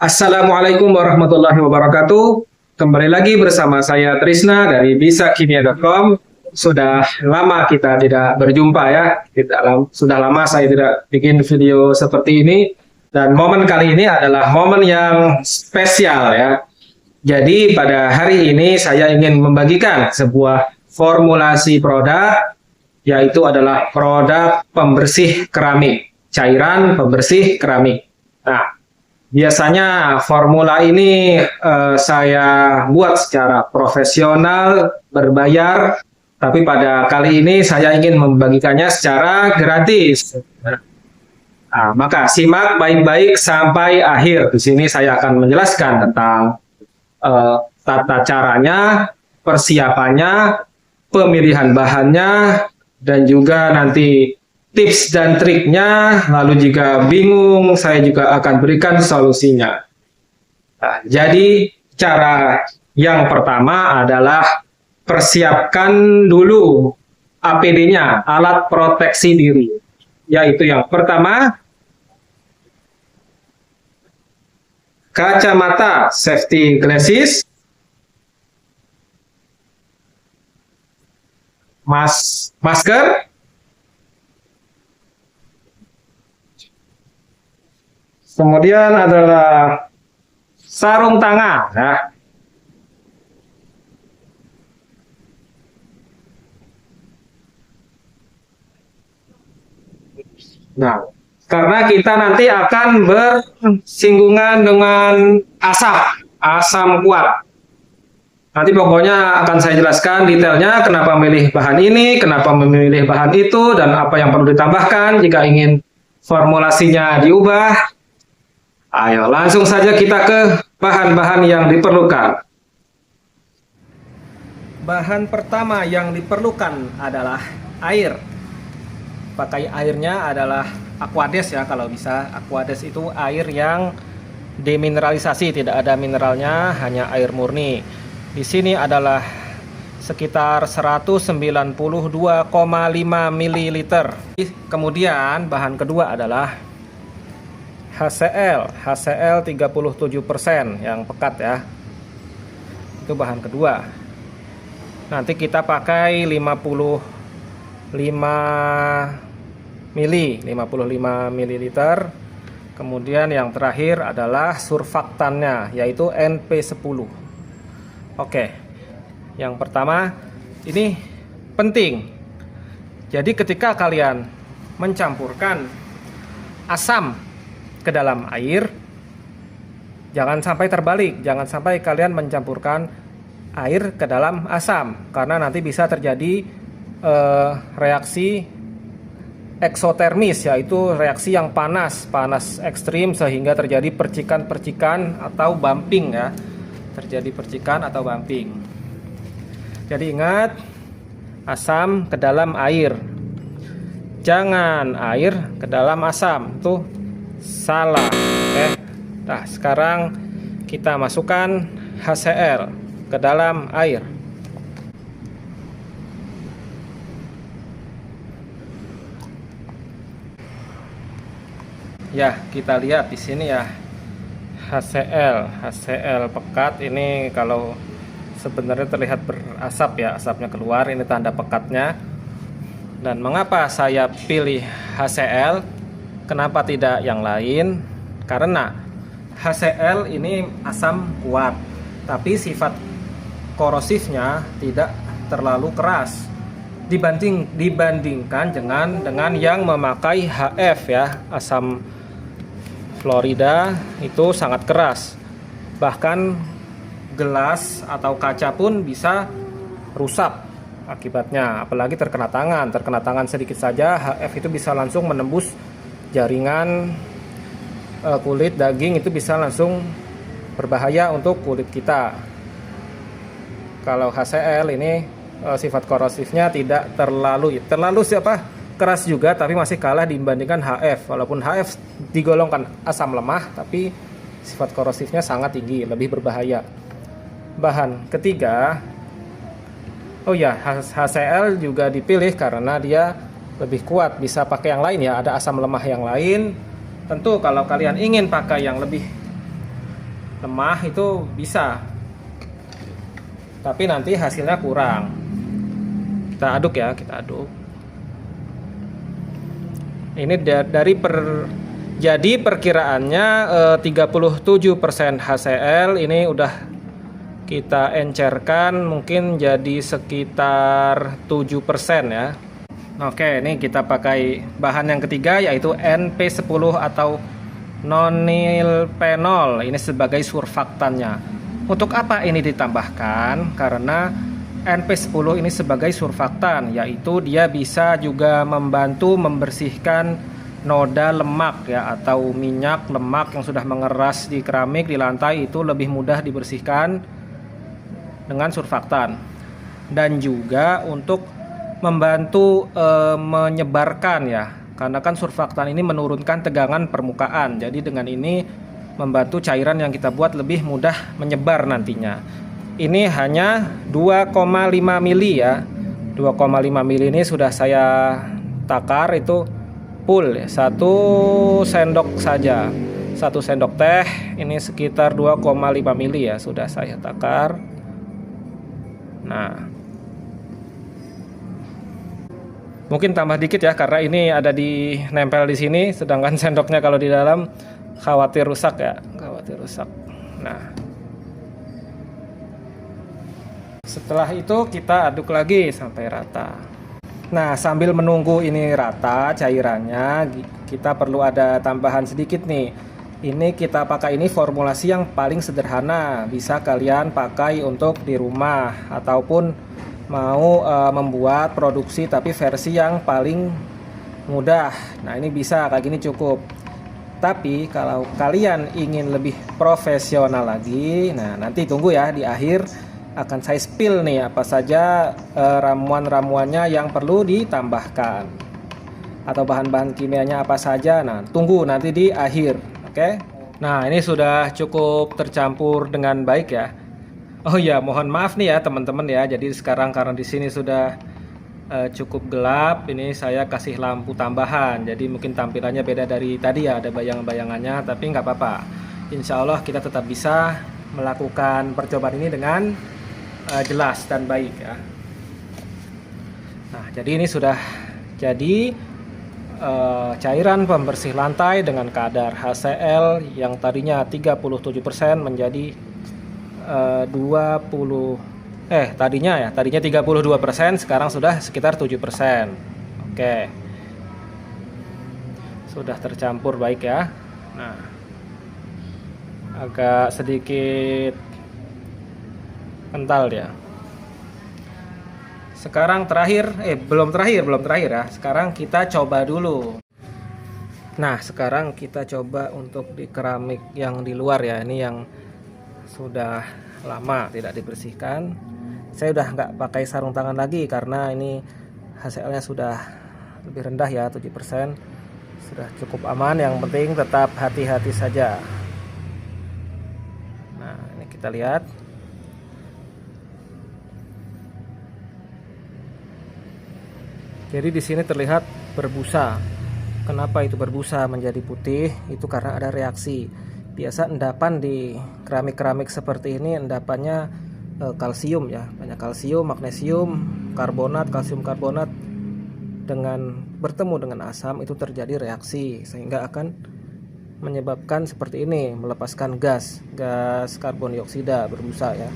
Assalamualaikum warahmatullahi wabarakatuh. Kembali lagi bersama saya Trisna dari bisakimia.com. Sudah lama kita tidak berjumpa ya. Sudah lama saya tidak bikin video seperti ini. Dan momen kali ini adalah momen yang spesial ya. Jadi pada hari ini saya ingin membagikan sebuah formulasi produk, yaitu adalah produk pembersih keramik, cairan pembersih keramik. Nah, biasanya formula ini saya buat secara profesional, berbayar, tapi pada kali ini saya ingin membagikannya secara gratis. Nah, maka simak baik-baik sampai akhir. Di sini saya akan menjelaskan tentang tata caranya, persiapannya, pemilihan bahannya, dan juga nanti tips dan triknya. Lalu jika bingung, saya juga akan berikan solusinya. Nah, jadi cara yang pertama adalah persiapkan dulu APD-nya, alat proteksi diri. Yaitu yang pertama, kacamata safety glasses, masker, kemudian adalah sarung tangan. Nah, karena kita nanti akan bersinggungan dengan asam kuat. Nanti pokoknya akan saya jelaskan detailnya kenapa memilih bahan ini, kenapa memilih bahan itu, dan apa yang perlu ditambahkan jika ingin formulasinya diubah. Ayo langsung saja kita ke bahan-bahan yang diperlukan. Bahan pertama yang diperlukan adalah air. Pakai airnya adalah Aquades ya, kalau bisa. Aquades itu air yang demineralisasi, tidak ada mineralnya, hanya air murni. Di sini adalah sekitar 192,5 ml. Kemudian bahan kedua adalah HCl 37% yang pekat ya. Itu bahan kedua. Nanti kita pakai 55 ml. Kemudian yang terakhir adalah surfaktannya, yaitu NP10. Oke, yang pertama ini penting. Jadi ketika kalian mencampurkan asam ke dalam air, jangan sampai terbalik, jangan sampai kalian mencampurkan air ke dalam asam, karena nanti bisa terjadi reaksi eksotermis, yaitu reaksi yang panas ekstrim, sehingga terjadi percikan-percikan atau bumping ya, terjadi percikan atau bumping. Jadi ingat, asam ke dalam air, jangan air ke dalam asam, tuh salah. Oke. Nah, sekarang kita masukkan HCl ke dalam air. Ya, kita lihat di sini ya, HCl pekat. Ini kalau sebenarnya terlihat berasap ya, asapnya keluar, ini tanda pekatnya. Dan mengapa saya pilih HCl, kenapa tidak yang lain? Karena HCl ini asam kuat, tapi sifat korosifnya tidak terlalu keras dibandingkan dengan yang memakai HF ya, asam Florida itu sangat keras. Bahkan gelas atau kaca pun bisa rusak akibatnya, apalagi terkena tangan sedikit saja, HF itu bisa langsung menembus jaringan kulit, daging, itu bisa langsung berbahaya untuk kulit kita. Kalau HCl ini sifat korosifnya tidak terlalu keras juga, tapi masih kalah dibandingkan HF. Walaupun HF digolongkan asam lemah, tapi sifat korosifnya sangat tinggi, lebih berbahaya. Bahan ketiga, HCl juga dipilih karena dia lebih kuat. Bisa pakai yang lain ya, ada asam lemah yang lain. Tentu kalau kalian ingin pakai yang lebih lemah itu bisa, tapi nanti hasilnya kurang. Kita aduk ya, kita aduk. Ini jadi perkiraannya 37% HCl ini udah kita encerkan mungkin jadi sekitar 7% ya. Oke, ini kita pakai bahan yang ketiga yaitu NP10 atau nonylphenol. Ini sebagai surfaktannya. Untuk apa ini ditambahkan? Karena NP10 ini sebagai surfaktan, yaitu dia bisa juga membantu membersihkan noda lemak ya, atau minyak lemak yang sudah mengeras di keramik di lantai, itu lebih mudah dibersihkan dengan surfaktan. Dan juga untuk membantu menyebarkan ya, karena kan surfaktan ini menurunkan tegangan permukaan. Jadi dengan ini membantu cairan yang kita buat lebih mudah menyebar nantinya. Ini hanya 2,5 mili ya. 2,5 mili ini sudah saya takar itu full ya. 1 sendok saja. 1 sendok teh ini sekitar 2,5 mili ya, sudah saya takar. Nah, mungkin tambah dikit ya karena ini ada di nempel di sini, sedangkan sendoknya kalau di dalam khawatir rusak ya, khawatir rusak. Nah, setelah itu kita aduk lagi sampai rata. Nah, sambil menunggu ini rata cairannya, kita perlu ada tambahan sedikit nih. Ini kita pakai ini formulasi yang paling sederhana, bisa kalian pakai untuk di rumah ataupun mau membuat produksi tapi versi yang paling mudah. Nah, ini bisa kayak gini cukup. Tapi kalau kalian ingin lebih profesional lagi, nah nanti tunggu ya, di akhir akan saya spill nih apa saja ramuan-ramuannya yang perlu ditambahkan atau bahan-bahan kimianya apa saja. Nah, tunggu nanti di akhir. Oke. Nah, ini sudah cukup tercampur dengan baik ya. Oh ya, mohon maaf nih ya teman-teman ya. Jadi sekarang karena di sini sudah cukup gelap, ini saya kasih lampu tambahan. Jadi mungkin tampilannya beda dari tadi ya, ada bayang-bayangannya, tapi nggak apa-apa. Insya Allah kita tetap bisa melakukan percobaan ini dengan jelas dan baik ya. Nah, jadi ini sudah jadi cairan pembersih lantai dengan kadar HCl yang tadinya 37% menjadi tadinya 32%, sekarang sudah sekitar 7%. Oke. Sudah tercampur baik ya. Nah, agak sedikit kental ya. Sekarang belum terakhir ya. Sekarang kita coba dulu. Nah, sekarang kita coba untuk di keramik yang di luar ya. Ini yang sudah lama tidak dibersihkan. Saya udah nggak pakai sarung tangan lagi karena ini HCl-nya sudah lebih rendah ya, 7%. Sudah cukup aman, yang penting tetap hati-hati saja. Nah, ini kita lihat. Jadi di sini terlihat berbusa. Kenapa itu berbusa menjadi putih? Itu karena ada reaksi. Biasa endapan di keramik-keramik seperti ini endapannya kalsium ya, banyak kalsium, magnesium, karbonat, kalsium karbonat dengan bertemu dengan asam itu terjadi reaksi sehingga akan menyebabkan seperti ini, melepaskan gas karbon dioksida berbusa ya.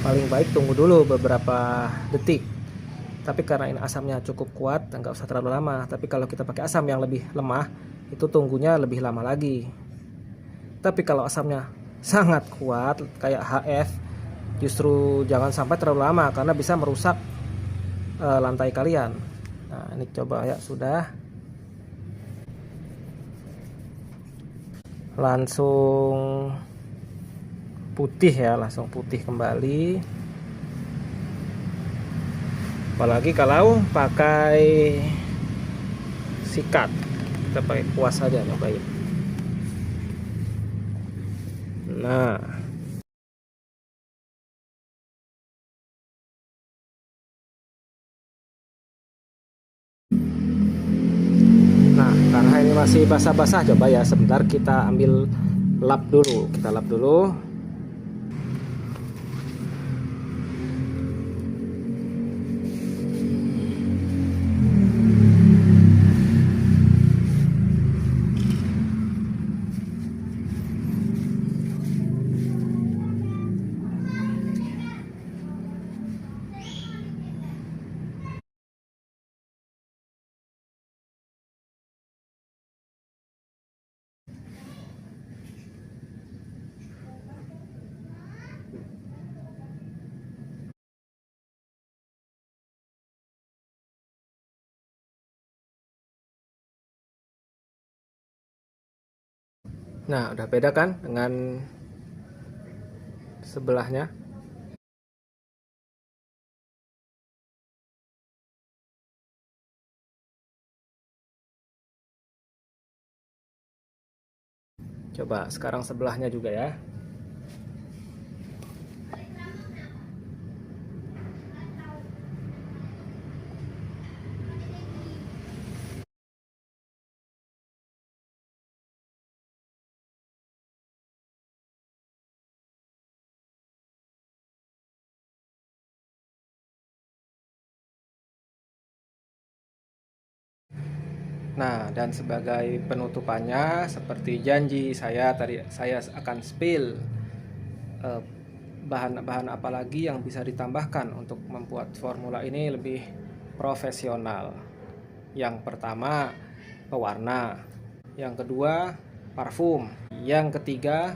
Paling baik tunggu dulu beberapa detik. Tapi karena ini asamnya cukup kuat, nggak usah terlalu lama. Tapi kalau kita pakai asam yang lebih lemah, itu tunggunya lebih lama lagi. Tapi kalau asamnya sangat kuat kayak HF, justru jangan sampai terlalu lama karena bisa merusak lantai kalian. Nah, ini coba ya, sudah langsung putih ya, langsung putih kembali. Apalagi kalau pakai sikat, kita pakai kuas saja nyobain. Nah, karena ini masih basah-basah, coba ya sebentar kita ambil lap dulu, kita lap dulu. Nah, udah beda kan dengan sebelahnya. Coba sekarang sebelahnya juga ya. Nah, dan sebagai penutupannya, seperti janji saya tadi, saya akan spill bahan-bahan apa lagi yang bisa ditambahkan untuk membuat formula ini lebih profesional. Yang pertama, pewarna. Yang kedua, parfum. Yang ketiga,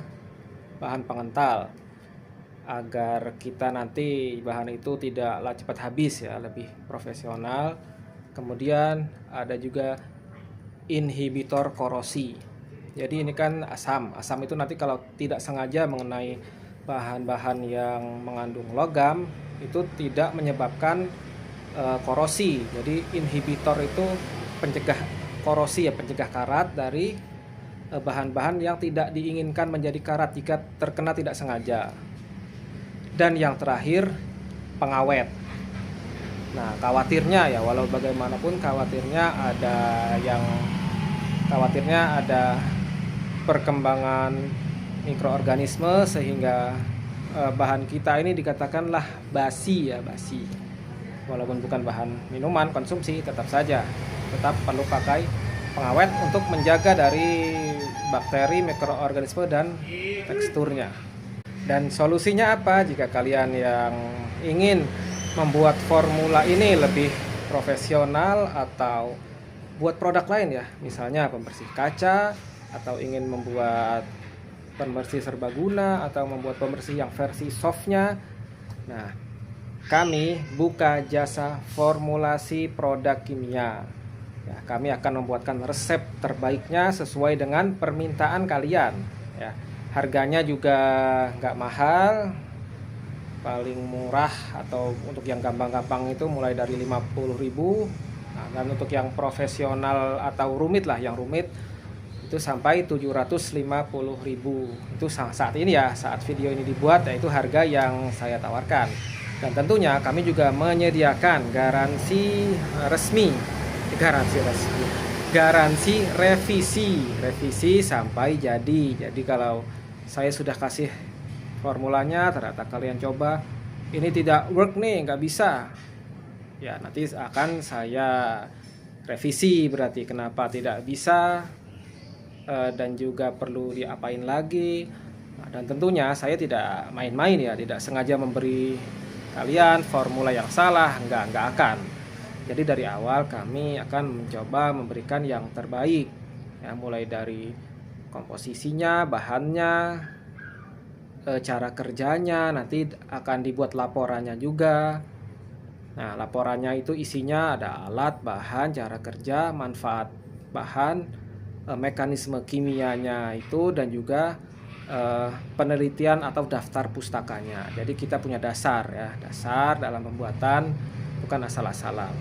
bahan pengental. Agar kita nanti bahan itu tidaklah cepat habis ya, lebih profesional. Kemudian ada juga inhibitor korosi. Jadi ini kan asam. Asam itu nanti kalau tidak sengaja mengenai bahan-bahan yang mengandung logam itu tidak menyebabkan korosi. Jadi inhibitor itu pencegah korosi ya, pencegah karat dari bahan-bahan yang tidak diinginkan menjadi karat jika terkena tidak sengaja. Dan yang terakhir, pengawet. Nah, khawatirnya ya, walau bagaimanapun khawatirnya ada perkembangan mikroorganisme sehingga bahan kita ini dikatakanlah basi ya, basi. Walaupun bukan bahan minuman konsumsi, tetap perlu pakai pengawet untuk menjaga dari bakteri, mikroorganisme dan teksturnya. Dan solusinya apa jika kalian yang ingin membuat formula ini lebih profesional atau buat produk lain ya, misalnya pembersih kaca, atau ingin membuat pembersih serbaguna, atau membuat pembersih yang versi softnya. Nah, kami buka jasa formulasi produk kimia ya, kami akan membuatkan resep terbaiknya sesuai dengan permintaan kalian ya. Harganya juga nggak mahal, paling murah atau untuk yang gampang-gampang itu mulai dari 50.000. Nah, dan untuk yang profesional atau rumit lah, yang rumit itu sampai 750.000. Itu saat ini ya, saat video ini dibuat, yaitu harga yang saya tawarkan. Dan tentunya kami juga menyediakan garansi revisi sampai jadi. Jadi kalau saya sudah kasih formulanya, ternyata kalian coba ini tidak work nih, nggak bisa ya, nanti akan saya revisi berarti kenapa tidak bisa dan juga perlu diapain lagi. Nah, dan tentunya saya tidak main-main ya, tidak sengaja memberi kalian formula yang salah, nggak akan. Jadi dari awal kami akan mencoba memberikan yang terbaik ya, mulai dari komposisinya, bahannya, cara kerjanya, nanti akan dibuat laporannya juga. Nah, laporannya itu isinya ada alat, bahan, cara kerja, manfaat bahan, mekanisme kimianya itu, dan juga penelitian atau daftar pustakanya. Jadi kita punya dasar ya, dasar dalam pembuatan, bukan asal-asalan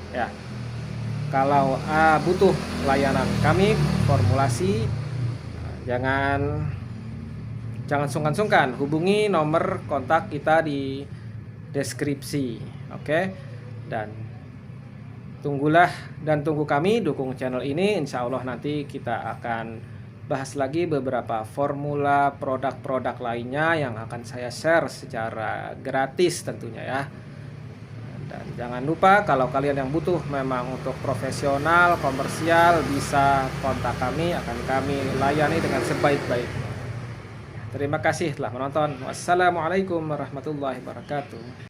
ya. Kalau butuh layanan kami formulasi, jangan sungkan-sungkan hubungi nomor kontak kita di deskripsi, oke? Dan tunggu kami, dukung channel ini, insya Allah nanti kita akan bahas lagi beberapa formula produk-produk lainnya yang akan saya share secara gratis tentunya ya. Dan jangan lupa kalau kalian yang butuh memang untuk profesional, komersial, bisa kontak kami, akan kami layani dengan sebaik-baiknya. Terima kasih telah menonton. Wassalamualaikum warahmatullahi wabarakatuh.